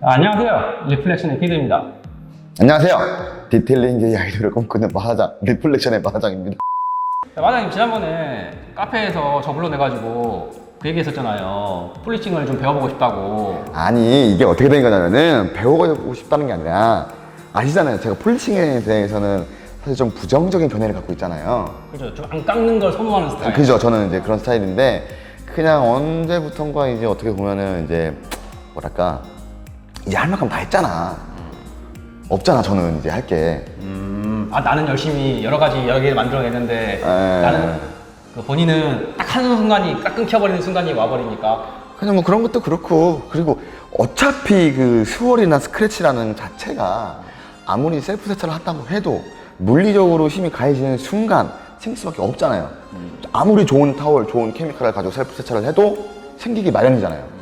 안녕하세요. 리플렉션의 피드입니다. 안녕하세요. 디테일링계의 아이돌을 꿈꾸는 마하장, 리플렉션의 마하장입니다. 마장님 지난번에 카페에서 저 불러내가지고 그 얘기 했었잖아요. 폴리싱을 좀 배워보고 싶다고. 아니, 이게 어떻게 된 거냐면은 배워보고 싶다는 게 아니라 아시잖아요. 제가 폴리싱에 대해서는 사실 좀 부정적인 견해를 갖고 있잖아요. 그죠? 좀 안 깎는 걸 선호하는 스타일. 그죠? 저는 이제 그런 스타일인데 그냥 언제부턴가 이제 어떻게 보면은 이제 뭐랄까 이제 할 만큼 다 했잖아. 없잖아, 저는 이제 할 게. 나는 열심히 여러 개를 만들어내는데 나는 본인은 딱 하는 순간이 딱 끊겨버리는 순간이 와버리니까. 그냥 뭐 그런 것도 그렇고, 그리고 어차피 그 스월이나 스크래치라는 자체가 아무리 셀프 세차를 한다고 해도 물리적으로 힘이 가해지는 순간 생길 수밖에 없잖아요. 아무리 좋은 타월, 좋은 케미칼을 가지고 셀프 세차를 해도 생기기 마련이잖아요.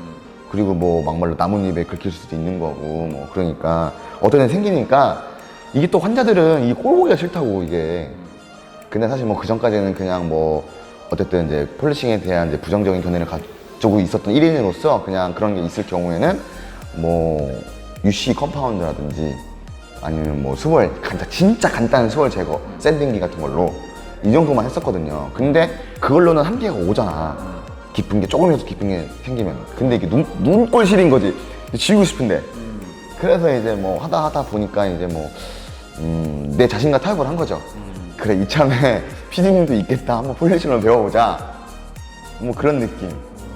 그리고 뭐 막말로 나뭇잎에 긁힐 수도 있는 거고, 뭐 그러니까 어떤 애 생기니까 이게 또 환자들은 이 꼴보기가 싫다고 이게. 근데 사실 뭐 그 전까지는 그냥 뭐 어쨌든 이제 폴리싱에 대한 이제 부정적인 견해를 가지고 있었던 1인으로서 그냥 그런 게 있을 경우에는 뭐 UC 컴파운드라든지 아니면 뭐 스월, 진짜 간단한 스월 제거, 샌딩기 같은 걸로 이 정도만 했었거든요. 근데 그걸로는 한계가 오잖아. 깊은 게, 조금이라도 깊은 게 생기면. 근데 이게 눈꼴 시린 거지. 지우고 싶은데. 그래서 이제 뭐 하다 보니까 이제 뭐 내 자신과 타협을 한 거죠. 그래, 이참에 피디님도 있겠다, 한번 폴리싱을 배워보자, 뭐 그런 느낌.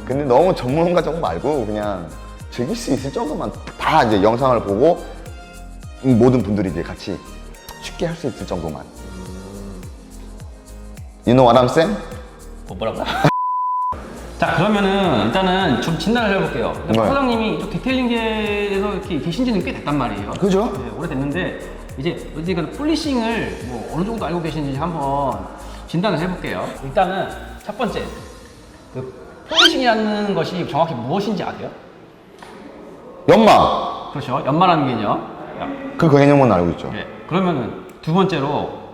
근데 너무 전문가 정도 말고 그냥 즐길 수 있을 정도만 다 이제 영상을 보고 모든 분들이 이제 같이 쉽게 할 수 있을 정도만. You know what I'm saying? 뭐라고요? 자, 그러면은 일단은 좀 진단을 해볼게요. 네. 사장님이 이쪽 디테일링계에서 이렇게 계신 지는 꽤 됐단 말이에요. 그죠? 네, 오래됐는데 이제 그 폴리싱을 뭐 어느 정도 알고 계신지 한번 진단을 해볼게요. 일단은 첫 번째, 그 폴리싱이라는 것이 정확히 무엇인지 아세요? 연마! 그렇죠. 연마라는 개념. 그 개념은 알고 있죠. 네. 그러면은 두 번째로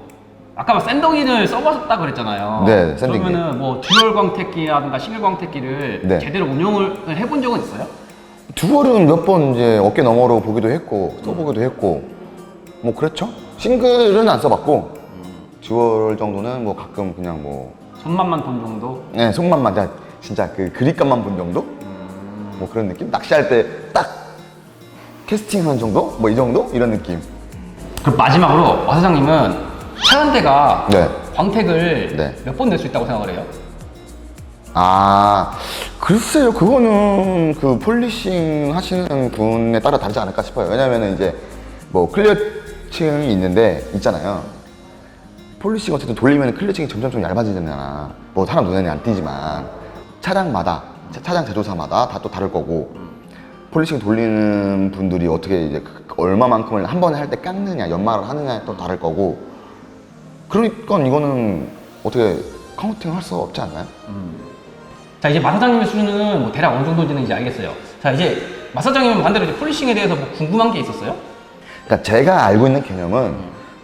아까 샌더기를 써봤다 그랬잖아요. 네, 샌딩기. 그러면은 뭐 듀얼 광택기라든가 싱글 광택기를 네. 제대로 운용을 해본 적은 있어요? 듀얼은 몇 번 이제 어깨 너머로 보기도 했고 써보기도 했고 뭐 그렇죠. 싱글은 안 써봤고 듀얼 정도는 뭐 가끔 그냥 뭐 손맛만 본 정도? 네, 속만만 진짜 그 그립감만 본 정도? 뭐 그런 느낌? 낚시할 때 딱 캐스팅하는 정도? 뭐 이 정도? 이런 느낌. 그럼 마지막으로 와 사장님은 차 한 대가 네. 광택을 네. 몇 번 낼 수 있다고 생각을 해요? 아, 글쎄요. 그거는 그 폴리싱 하시는 분에 따라 다르지 않을까 싶어요. 왜냐면은 이제 뭐 클리어층이 있잖아요. 폴리싱 어쨌든 돌리면 클리어층이 점점 좀 얇아지잖아. 뭐 사람 눈에는 안 띄지만 차량마다, 차량 제조사마다 다 또 다를 거고, 폴리싱 돌리는 분들이 어떻게 이제 얼마만큼을 한 번에 할 때 깎느냐, 연마를 하느냐에 또 다를 거고, 그러니까 이거는 어떻게 카운팅 할 수 없지 않나요? 자, 이제 마 사장님의 수준은 뭐 대략 어느 정도인지는 이제 알겠어요. 자, 이제 마 사장님은 반대로 이제 폴리싱에 대해서 뭐 궁금한 게 있었어요? 그러니까 제가 알고 있는 개념은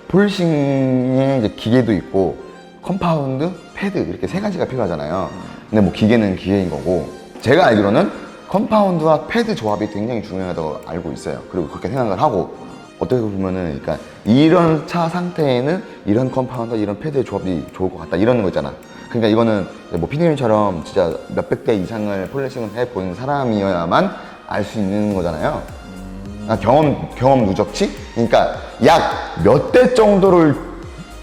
폴리싱에 이제 기계도 있고 컴파운드, 패드 이렇게 세 가지가 필요하잖아요. 근데 뭐 기계는 기계인 거고, 제가 알기로는 컴파운드와 패드 조합이 굉장히 중요하다고 알고 있어요. 그리고 그렇게 생각을 하고, 어떻게 보면은 그러니까 이런 차 상태에는 이런 컴파운드, 이런 패드의 조합이 좋을 것 같다, 이런 거 있잖아. 그러니까 이거는 뭐 피디님처럼 진짜 몇백 대 이상을 폴리싱을 해본 사람이어야만 알 수 있는 거잖아요. 경험 누적치? 그러니까 약 몇 대 정도를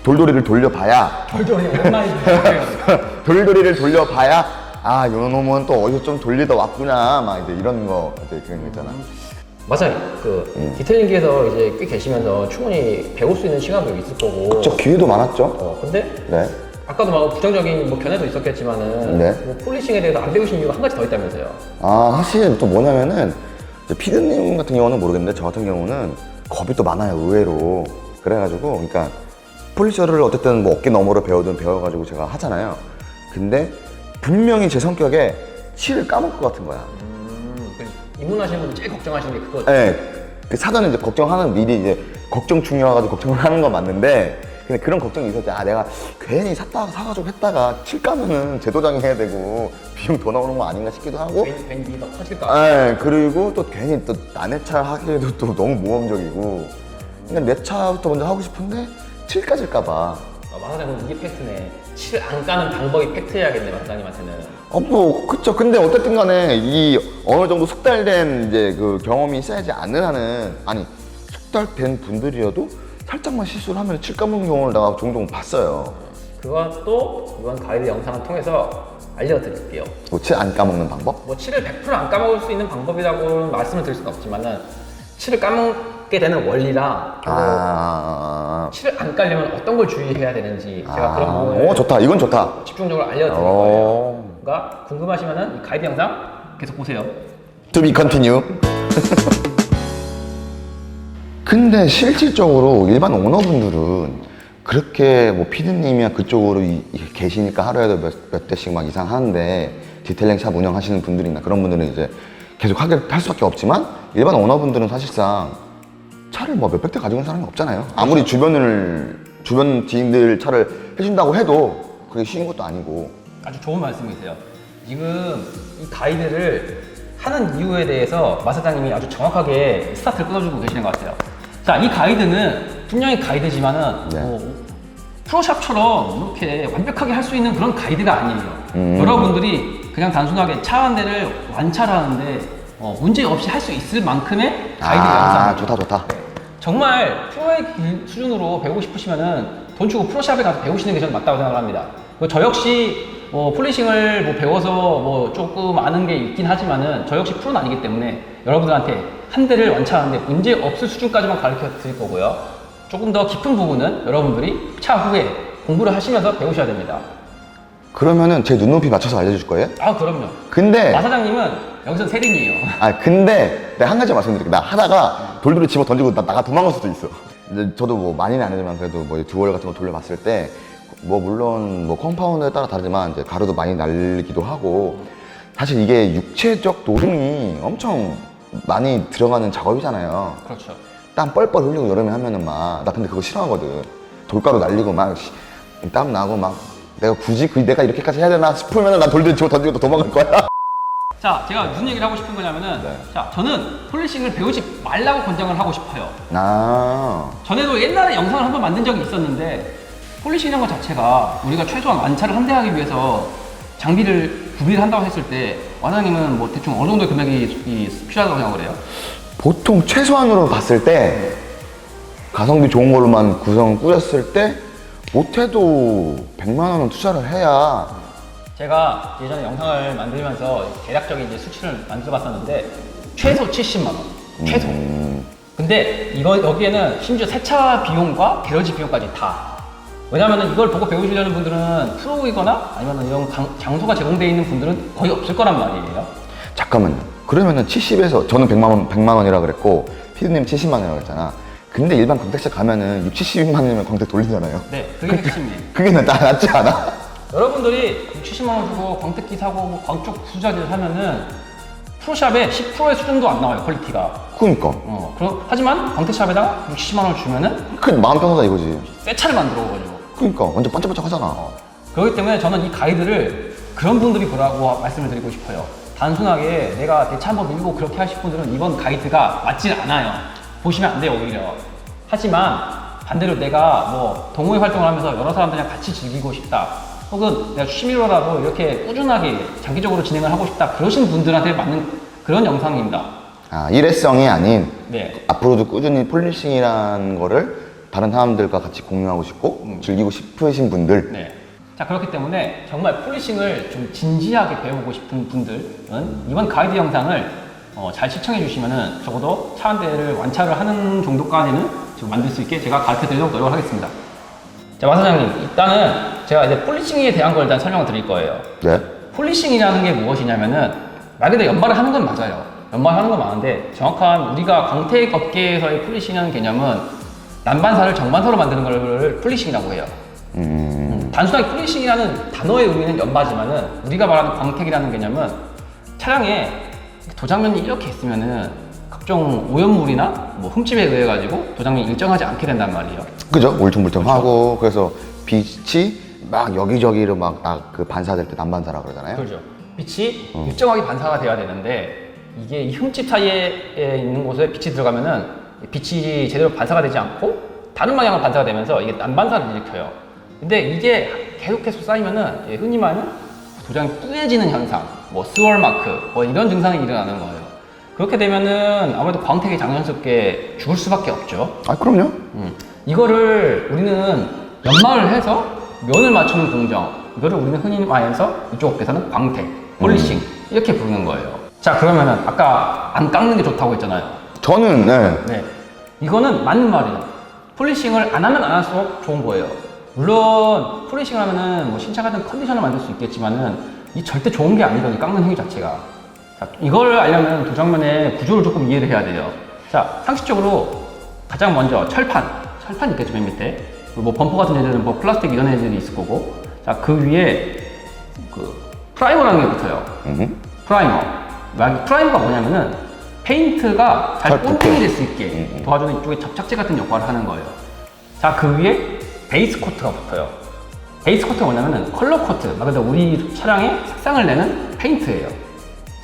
돌돌이를 돌려봐야 돌돌이 오랜만에 돌돌이를 돌려봐야 아, 요 놈은 또 어디서 좀 돌리다 왔구나, 막 이제 이런 거, 이제 그런 거 있잖아. 맞아요. 그 디테일링계에서 이제 꽤 계시면서 충분히 배울 수 있는 시간도 있을 거고. 저 기회도 많았죠? 근데 네. 아까도 막 부정적인 뭐 견해도 있었겠지만은 네. 뭐 폴리싱에 대해서 안 배우신 이유가 한 가지 더 있다면서요. 아, 사실 또 뭐냐면은 피디님 같은 경우는 모르겠는데 저 같은 경우는 겁이 또 많아요, 의외로. 그래가지고 그러니까 폴리셔를 어쨌든 뭐 어깨 너머로 배워가지고 제가 하잖아요. 근데 분명히 제 성격에 칠을 까먹을 것 같은 거야. 입문하시는 분들 제일 걱정하시는 게 그거죠. 네, 그 사전에 이제 걱정하는 미리 이제 걱정 중이어가지고 걱정을 하는 건 맞는데, 근데 그런 걱정이 있었지. 아, 내가 괜히 사가지고 했다가 칠 까면은 재도장해야 되고 비용 더 나오는 거 아닌가 싶기도 하고. 괜히 더 커질까? 네, 그리고 또 괜히 또 남의 차 하기에도 또 너무 모험적이고. 그러니까 내 차부터 먼저 하고 싶은데 칠 까질까봐. 마사장님 이게 팩트네. 칠 안 까는 방법이 팩트해야겠네, 마사장님한테는. 그쵸. 근데 어쨌든 간에 이 어느 정도 숙달된 이제 그 경험이 쌓이지 않는 한은, 아니, 숙달된 분들이어도 살짝만 실수를 하면 칠 까먹는 경우를 내가 종종 봤어요. 그것도 이번 가이드 영상을 통해서 알려드릴게요. 뭐 칠 안 까먹는 방법? 뭐 칠을 100%안 까먹을 수 있는 방법이라고 말씀을 드릴 수는 없지만은 칠을 까먹게 되는 원리랑 칠을 안 까려면 어떤 걸 주의해야 되는지 제가 그런 부분을 좋다. 이건 좋다. 집중적으로 알려드릴 거예요. 그러니까 궁금하시면은 이 가이드 영상 계속 보세요. To be continue. 근데 실질적으로 일반 오너분들은 그렇게 뭐 피디님이야 그쪽으로 계시니까 하루에도 몇 대씩 막 이상 하는데 디테일링 샵 운영하시는 분들이나 그런 분들은 이제 계속 할 수밖에 없지만 일반 오너분들은 사실상 차를 뭐 몇백 대 가지고 있는 사람이 없잖아요. 아무리 주변 지인들 차를 해준다고 해도 그게 쉬운 것도 아니고. 아주 좋은 말씀이세요. 지금 이 가이드를 하는 이유에 대해서 마사장님이 아주 정확하게 스타트를 끊어주고 계시는 것 같아요. 자, 이 가이드는 분명히 가이드지만은 네. 뭐 프로샵처럼 이렇게 완벽하게 할 수 있는 그런 가이드가 아니에요. 여러분들이 그냥 단순하게 차 한 대를 완차를 하는데 문제 없이 할 수 있을 만큼의 가이드 영상. 좋다. 정말 프로의 수준으로 배우고 싶으시면은 돈 주고 프로샵에 가서 배우시는 게 저는 맞다고 생각합니다. 저 역시 폴리싱을 배워서 조금 아는 게 있긴 하지만은 저 역시 프로는 아니기 때문에 여러분들한테 한 대를 완차하는데 문제 없을 수준까지만 가르쳐 드릴 거고요. 조금 더 깊은 부분은 여러분들이 차 후에 공부를 하시면서 배우셔야 됩니다. 그러면은 제 눈높이 맞춰서 알려줄 거예요? 그럼요. 근데 마사장님은 여기서 세린이에요. 근데 내가 한 가지 말씀드릴게요. 나 하다가 돌돌이 집어 던지고 나가 도망갈 수도 있어. 이제 저도 뭐 많이는 아니지만 그래도 뭐 듀얼 같은 거 돌려봤을 때 뭐 물론 뭐 컴파운드에 따라 다르지만 이제 가루도 많이 날리기도 하고 사실 이게 육체적 노동이 엄청 많이 들어가는 작업이잖아요. 그렇죠. 땀 뻘뻘 흘리고 여름에 하면은 나 근데 그거 싫어하거든. 돌가루 날리고 땀 나고 내가 굳이 내가 이렇게까지 해야 되나 싶으면은 난 돌돌이 집어 던지고 또 도망갈 거야. 자, 제가 무슨 얘기를 하고 싶은 거냐면은 자, 저는 폴리싱을 배우지 말라고 권장을 하고 싶어요. 전에도 옛날에 영상을 한번 만든 적이 있었는데 폴리싱이라는 것 자체가 우리가 최소한 완차를 한 대 하기 위해서 장비를 구비를 한다고 했을 때 와장님은 뭐 대충 어느 정도의 금액이 필요하다고 생각을 해요? 보통 최소한으로 봤을 때 가성비 좋은 걸로만 구성을 꾸렸을 때 못해도 100만 원은 투자를 해야. 제가 예전에 영상을 만들면서 대략적인 이제 수치를 만들어 봤었는데 최소 70만 원. 최소. 근데 여기에는 심지어 세차 비용과 게러지 비용까지 다. 왜냐면은 이걸 보고 배우시려는 분들은 프로이거나 아니면 이런 장소가 제공되어 있는 분들은 거의 없을 거란 말이에요. 잠깐만요. 그러면은 70에서 저는 100만 원이라 그랬고 피디님 70만 원이라고 그랬잖아. 근데 일반 광택샵 가면은 60, 70만 원이면 광택 돌리잖아요. 네, 그게 핵심이에요. 그게 낫지 않아? 여러분들이 60, 70만 원 주고 광택기 사고 광쪽 부자재를 사면은 프로샵에 10%의 수준도 안 나와요, 퀄리티가. 그러니까. 하지만 광택샵에다가 60, 70만 원을 주면은 그 마음 편하다 이거지. 새 차를 만들어가지고. 그러니까 완전 반짝반짝 하잖아. 그렇기 때문에 저는 이 가이드를 그런 분들이 보라고 말씀을 드리고 싶어요. 단순하게 내가 내 차 한번 밀고 그렇게 하실 분들은 이번 가이드가 맞진 않아요. 보시면 안 돼요, 오히려. 하지만 반대로 내가 동호회 활동을 하면서 여러 사람들이랑 같이 즐기고 싶다. 혹은 내가 취미로라도 이렇게 꾸준하게 장기적으로 진행을 하고 싶다. 그러신 분들한테 맞는 그런 영상입니다. 일회성이 아닌 네. 앞으로도 꾸준히 폴리싱이라는 거를 다른 사람들과 같이 공유하고 싶고 즐기고 싶으신 분들. 네. 자, 그렇기 때문에 정말 폴리싱을 좀 진지하게 배우고 싶은 분들은 이번 가이드 영상을 잘 시청해 주시면은 적어도 차 한 대를 완차를 하는 정도까지는 지금 만들 수 있게 제가 가르쳐 드리도록 노력을 하겠습니다. 자, 마사장님, 일단은 제가 이제 폴리싱에 대한 걸 일단 설명을 드릴 거예요. 네. 폴리싱이라는 게 무엇이냐면은 말 그대로 연말을 하는 건 맞아요. 연말을 하는 건 맞는데 정확한 우리가 광택 업계에서의 폴리싱이라는 개념은 난반사를 정반사로 만드는 걸 폴리싱이라고 해요. 단순하게 폴리싱이라는 단어의 의미는 연마지만은 우리가 말하는 광택이라는 개념은 차량에 도장면이 이렇게 있으면은 각종 오염물이나 뭐 흠집에 의해 가지고 도장이 일정하지 않게 된단 말이에요. 그죠? 울퉁불퉁하고 그래서 빛이 막 여기저기로 막 그 반사될 때 난반사라 그러잖아요. 그렇죠. 빛이 일정하게 반사가 돼야 되는데 이게 이 흠집 사이에 있는 곳에 빛이 들어가면은 빛이 제대로 반사가 되지 않고 다른 방향으로 반사가 되면서 이게 난반사를 일으켜요. 근데 이게 계속해서 쌓이면은 흔히 말하는 도장이 뿌얘지는 현상, 뭐 스월 마크, 뭐 이런 증상이 일어나는 거예요. 그렇게 되면은 아무래도 광택이 장연스럽게 죽을 수밖에 없죠. 아, 그럼요. 이거를 우리는 연마를 해서 면을 맞추는 공정, 이거를 우리는 흔히 말해서 이쪽 업계에서는 광택, 폴리싱 이렇게 부르는 거예요. 자, 그러면은 아까 안 깎는 게 좋다고 했잖아요. 저는 네, 이거는 맞는 말이에요. 폴리싱을 안 하면 안 할수록 좋은 거예요. 물론 폴리싱을 하면은 뭐 신차 같은 컨디션을 만들 수 있겠지만은 이 절대 좋은 게 아니거든요. 깎는 행위 자체가. 자, 이걸 알려면 도장면의 구조를 조금 이해를 해야 돼요. 자, 상식적으로 가장 먼저 철판 있겠죠, 맨 밑에. 뭐 범퍼 같은 애들은 뭐 플라스틱 이런 애들이 있을 거고. 자, 그 위에 그 프라이머라는 게 붙어요. 프라이머. 프라이머가 뭐냐면은 페인트가 잘 본딩이 될 수 있게 도와주는 이쪽에 접착제 같은 역할을 하는 거예요. 자, 그 위에 베이스 코트가 붙어요. 베이스 코트가 뭐냐면은 컬러 코트, 말 그대로 우리 차량에 색상을 내는 페인트예요.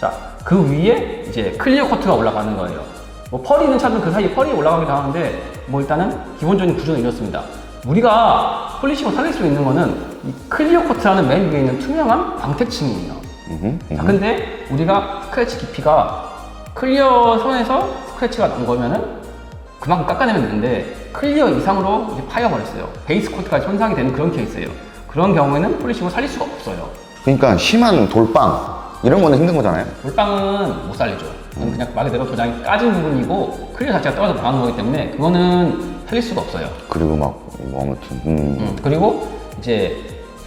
자, 그 위에 이제 클리어 코트가 올라가는 거예요. 뭐 펄이 있는 차들은 그 사이에 펄이 올라가기도 하는데 뭐 일단은 기본적인 구조는 이렇습니다. 우리가 폴리싱을 살릴 수 있는 거는 이 클리어 코트라는 맨 위에 있는 투명한 광택층이에요. 자, 근데 우리가 스크래치 깊이가 클리어 선에서 스크래치가 난 거면은 그만큼 깎아내면 되는데 클리어 이상으로 이제 파여버렸어요. 베이스 코트까지 손상이 되는 그런 케이스예요. 그런 경우에는 폴리싱을 살릴 수가 없어요. 그러니까 심한 돌빵 이런 거는 힘든 거잖아요. 돌빵은 못 살리죠. 그냥 말 그대로 도장이 까진 부분이고 클리어 자체가 떨어져 나가는 거기 때문에 그거는 살릴 수가 없어요. 그리고 막 뭐 아무튼 그리고 이제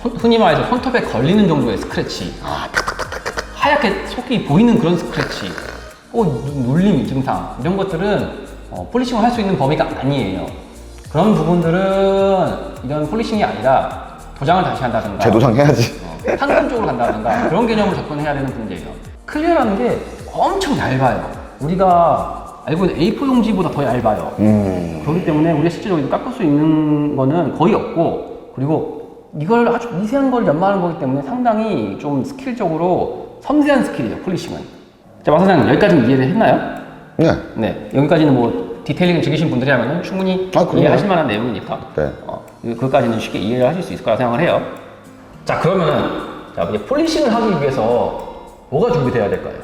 흔히 말해서 손톱에 걸리는 정도의 스크래치, 하얗게 속이 보이는 그런 스크래치, 눌림 증상 이런 것들은 폴리싱을 할 수 있는 범위가 아니에요. 그런 부분들은 이런 폴리싱이 아니라 도장을 다시 한다든가 재도장 해야지. 상품 쪽으로 간다든가 그런 개념으로 접근해야 되는 문제예요. 클리어라는 게 엄청 얇아요. 우리가 알고 있는 A4 용지보다 더 얇아요. 그렇기 때문에 우리가 실제적으로 깎을 수 있는 거는 거의 없고, 그리고 이걸 아주 미세한 걸 연마하는 거기 때문에 상당히 좀 스킬적으로 섬세한 스킬이에요, 폴리싱은. 자, 마 사장님, 여기까지는 이해를 했나요? 네. 네, 여기까지는 뭐 디테일링을 즐기신 분들이라면 충분히 이해하실 만한 내용이니까 네. 그것까지는 쉽게 이해를 하실 수 있을 거라 생각을 해요. 자, 그러면은 이제 폴리싱을 하기 위해서 뭐가 준비되어야 될까요?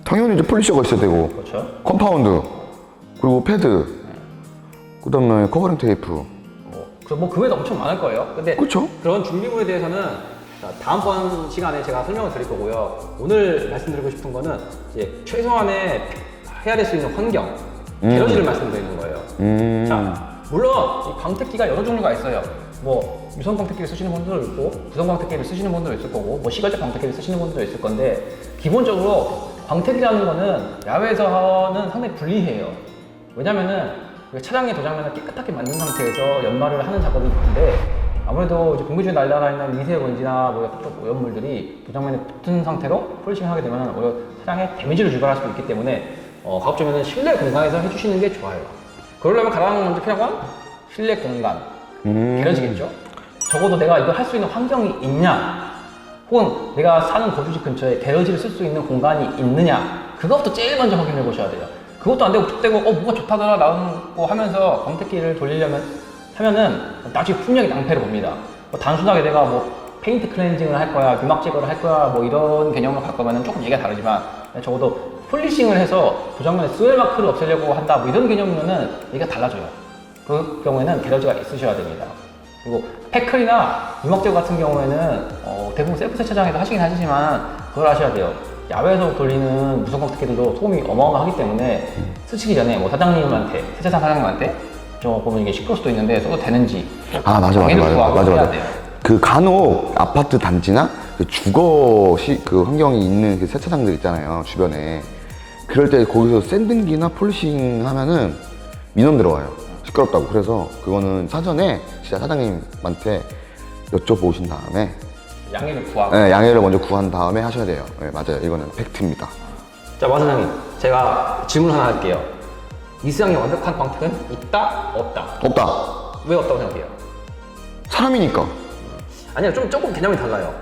당연히 이제 폴리셔가 있어야 되고, 그렇죠. 컴파운드, 그리고 패드, 그다음에 커버링 테이프. 그 외에도 엄청 많을 거예요. 근데 그렇죠. 그런 준비물에 대해서는 다음번 시간에 제가 설명을 드릴 거고요. 오늘 말씀드리고 싶은 거는 이제 최소한의 해야 될 수 있는 환경, 게러지를 말씀드리는 거예요. 자, 물론 이 광택기가 여러 종류가 있어요. 뭐 유선 광택기를 쓰시는 분들도 있고, 구성 광택기를 쓰시는 분들도 있을 거고, 뭐 시가적 광택기를 쓰시는 분들도 있을 건데, 기본적으로 광택이라는 거는 야외에서는 상당히 불리해요. 왜냐면은 차량의 도장면을 깨끗하게 만든 상태에서 연마를 하는 작업이 있는데, 아무래도 이제 공기 중에 날아가 있는 미세 먼지나 뭐 각종 오염물들이 도장면에 붙은 상태로 폴리싱을 하게 되면 오히려 차량에 데미지를 유발할 수도 있기 때문에 가급적이면 실내 공간에서 해주시는 게 좋아요. 그러려면 가장 먼저 필요한 건 실내 공간, 게러지겠죠. 적어도 내가 이걸 할 수 있는 환경이 있냐, 혹은 내가 사는 거주지 근처에 게러지를 쓸 수 있는 공간이 있느냐, 그것부터 제일 먼저 확인해 보셔야 돼요. 그것도 안 되고 툭대고 뭐가 좋다더라 라고 하면서 광택기를 돌리려면 하면은 나중에 분명히 낭패를 봅니다. 뭐 단순하게 내가 뭐 페인트 클렌징을 할 거야, 유막 제거를 할 거야, 뭐 이런 개념으로 갈 거면 조금 얘기가 다르지만, 적어도 폴리싱을 해서 도장면에 스웰 마크를 없애려고 한다, 뭐 이런 개념이면은 얘기가 달라져요. 그 경우에는 게러지가 있으셔야 됩니다. 그리고 패클이나 유막 제거 같은 경우에는 대부분 셀프 세차장에서 하시긴 하시지만 그걸 하셔야 돼요. 야외에서 돌리는 무선 광택기들도 소음이 어마어마하기 때문에 쓰시기 전에 뭐 사장님한테, 세차장 사장님한테 보면 이게 시끄러울 수도 있는데 써도 되는지 맞아. 그 간혹 아파트 단지나 그 주거 그 환경이 있는 그 세차장들 있잖아요, 주변에. 그럴 때 거기서 샌딩기나 폴리싱 하면은 민원 들어와요, 시끄럽다고. 그래서 그거는 사전에 진짜 사장님한테 여쭤보신 다음에 양해를 구하고. 네, 양해를 먼저 구한 다음에 하셔야 돼요. 네, 맞아요. 이거는 팩트입니다. 자, 마 사장님, 제가 질문 하나 할게요. 이 세상에 완벽한 광택은 있다? 없다? 없다. 왜 없다고 생각해요? 사람이니까. 아니요, 조금 개념이 달라요.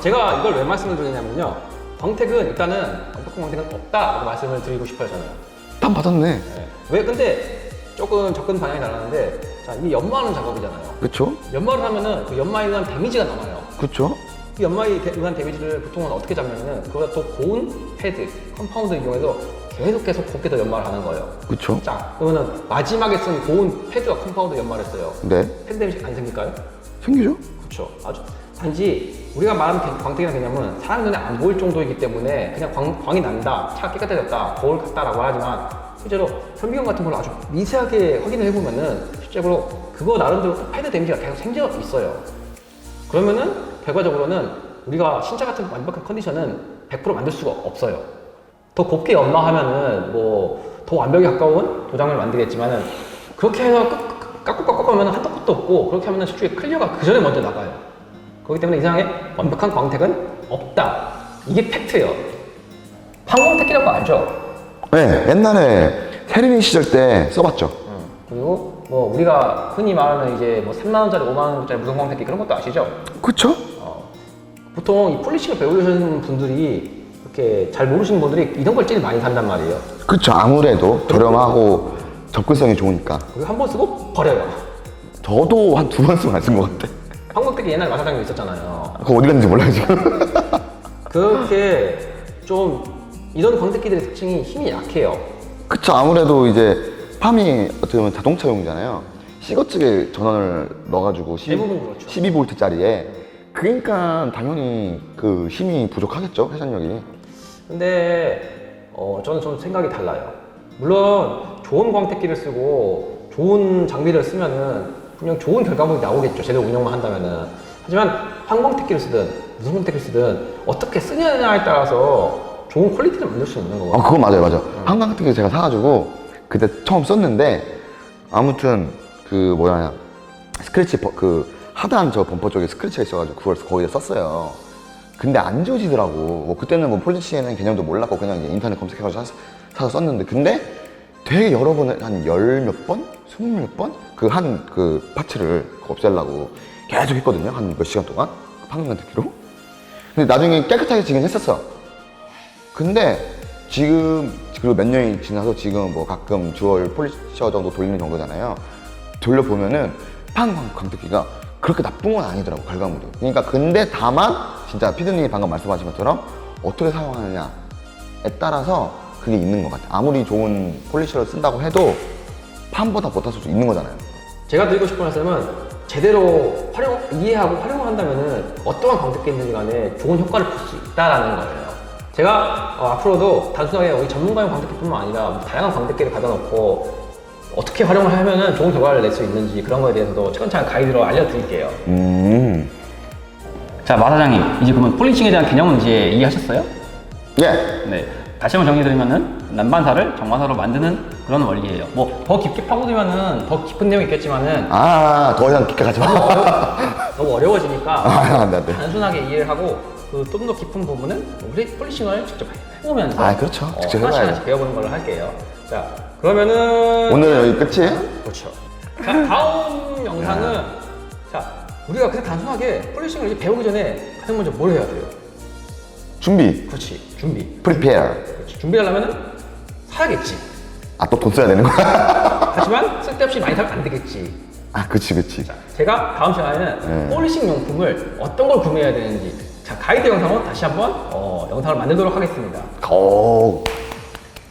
제가 이걸 왜 말씀을 드리냐면요. 광택은 일단은 완벽한 광택은 없다라고 말씀을 드리고 싶어요, 저는. 답 받았네. 네. 왜 근데 조금 접근 방향이 달랐는데, 자, 이 연마하는 작업이잖아요. 그쵸? 연마를 하면은 그 연마에 의한 데미지가 남아요. 그쵸? 그 연마에 의한 데미지를 보통은 어떻게 잡냐면은 그보다 더 고운 패드, 컴파운드를 이용해서 계속 곱게 더 연마를 하는 거예요. 그쵸? 자, 그러면은 마지막에 쓴 고운 패드와 컴파운드 연마를 했어요. 네. 패드 데미지 안 생길까요? 생기죠? 그렇죠. 아주 단지 우리가 말하는 광택이라는 개념은 사람 눈에 안 보일 정도이기 때문에 그냥 광이 난다, 차가 깨끗해졌다, 거울 같다라고 하지만 실제로 현미경 같은 걸 아주 미세하게 확인을 해보면은 실제로 그거 나름대로 패드 데미지가 계속 생겨 있어요. 그러면은 결과적으로는 우리가 신체 같은 완벽한 컨디션은 100% 만들 수가 없어요. 더 곱게 연마하면은 뭐 더 완벽에 가까운 도장을 만들겠지만은 그렇게 해서 깎고 하면 한도 끝도 없고 그렇게 하면 실제 클리어가 그 전에 먼저 나가요. 그렇기 때문에 이 세상에 완벽한 광택은 없다. 이게 팩트예요. 황광택이라고 알죠? 네, 옛날에 세린이 시절 때 써봤죠. 그리고 뭐 우리가 흔히 말하는 이제 뭐 3만 원짜리, 5만 원짜리 무선 광택기 그런 것도 아시죠? 그쵸? 보통 이 폴리싱을 배우시는 분들이 이렇게 잘 모르시는 분들이 이런 걸 제일 많이 산단 말이에요. 그쵸. 아무래도 저렴하고 접근성이 좋으니까. 그리고 한 번 쓰고 버려요. 저도 한 2번 쓰고 안 쓴 것 같아. 황광택기 옛날에 마사장님 있었잖아요. 그거 어디 갔는지 몰라요, 지금. 그렇게 좀 이런 광택기들의 특징이 힘이 약해요. 그쵸. 아무래도 이제 팜이 어떻게 보면 자동차용이잖아요. 시거츠에 전원을 넣어가지고 대부분 그렇죠. 12V짜리에. 그러니까 당연히 그 힘이 부족하겠죠, 회전력이. 근데 저는 좀 생각이 달라요. 물론 좋은 광택기를 쓰고 좋은 장비를 쓰면은 분명 좋은 결과물이 나오겠죠. 제대로 운영만 한다면은. 하지만 황광택기를 쓰든 무슨 광택기를 쓰든 어떻게 쓰냐에 따라서 좋은 퀄리티를 만들 수 있는 거거든요. 그거 맞아요, 맞아. 한강특기 제가 사가지고 그때 처음 썼는데 아무튼 그 뭐냐 스크래치 그 하단 저 범퍼 쪽에 스크래치가 있어가지고 그걸 거기다 썼어요. 근데 안 지워지더라고. 뭐 그때는 뭐 폴리시에는 개념도 몰랐고 그냥 이제 인터넷 검색해가지고 사서 썼는데 근데 되게 여러 번을 한 10몇 번? 20몇 번? 그 한 그 파츠를 없애려고 계속 했거든요. 한 몇 시간 동안. 황강특기로. 근데 나중에 깨끗하게 지긴 했었어. 근데 지금 그리고 몇 년이 지나서 지금 뭐 가끔 듀얼 폴리셔 정도 돌리는 정도잖아요. 돌려보면은 광택기가 그렇게 나쁜 건 아니더라고, 결과물이. 그러니까 근데 다만 진짜 피드님이 방금 말씀하신 것처럼 어떻게 사용하느냐에 따라서 그게 있는 것 같아. 아무리 좋은 폴리셔를 쓴다고 해도 팜보다 못할 수 있는 거잖아요. 제가 드리고 싶은 말씀은 제대로 이해하고 활용을 한다면은 어떠한 광택기든지 간에 좋은 효과를 볼 수 있다라는 거예요. 제가 앞으로도 단순하게 우리 전문가용 광택기뿐만 아니라 다양한 광택기를 가져 놓고 어떻게 활용을 하면은 좋은 결과를 낼 수 있는지 그런 거에 대해서도 차근차근 가이드로 알려드릴게요. 자, 마사장님, 이제 그러면 폴리싱에 대한 개념은 이제 이해하셨어요? 예. 네. 다시 한번 정리해드리면은 난반사를 정반사로 만드는 그런 원리예요. 뭐 더 깊게 파고들면은 더 깊은 내용이 있겠지만은 더 이상 깊게 가지 마. 너무 어려워지니까 안 돼, 안 돼. 단순하게 이해를 하고 그 좀 더 깊은 부분은 우리 폴리싱을 직접 해보면서 그렇죠. 직접 하나씩 해봐야죠. 하나씩 배워보는 걸로 할게요. 자, 그러면은 오늘은 여기 끝이에요? 그렇죠. 자, 다음 영상은 자, 우리가 그냥 단순하게 폴리싱을 이제 배우기 전에 가장 먼저 뭘 해야 돼요? 준비. 그렇지, 준비. 프리페어. 그렇지. 준비를 하려면은 사야겠지. 또 돈 써야 되는 거야? 하지만 쓸데없이 많이 사면 안 되겠지. 그치. 자, 제가 다음 시간에는 폴리싱 용품을 어떤 걸 구매해야 되는지 자, 가이드 영상은 다시 한번 영상을 만들도록 하겠습니다.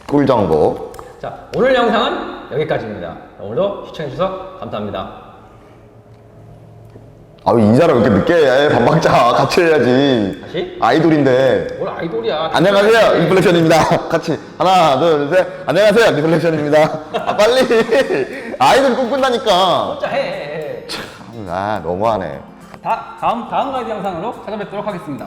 꿀 정보. 자, 오늘 영상은 여기까지입니다. 오늘도 시청해주셔서 감사합니다. 왜 인사를 왜 이렇게 늦게 해? 반박자 같이 해야지. 다시? 아이돌인데. 뭘 아이돌이야. 안녕하세요, 리플렉션입니다. 같이 하나, 둘, 셋. 안녕하세요, 리플렉션입니다. 빨리. 아이돌 꿈꾼다니까. 혼자 해. 너무하네. 다음 가이드 영상으로 찾아뵙도록 하겠습니다.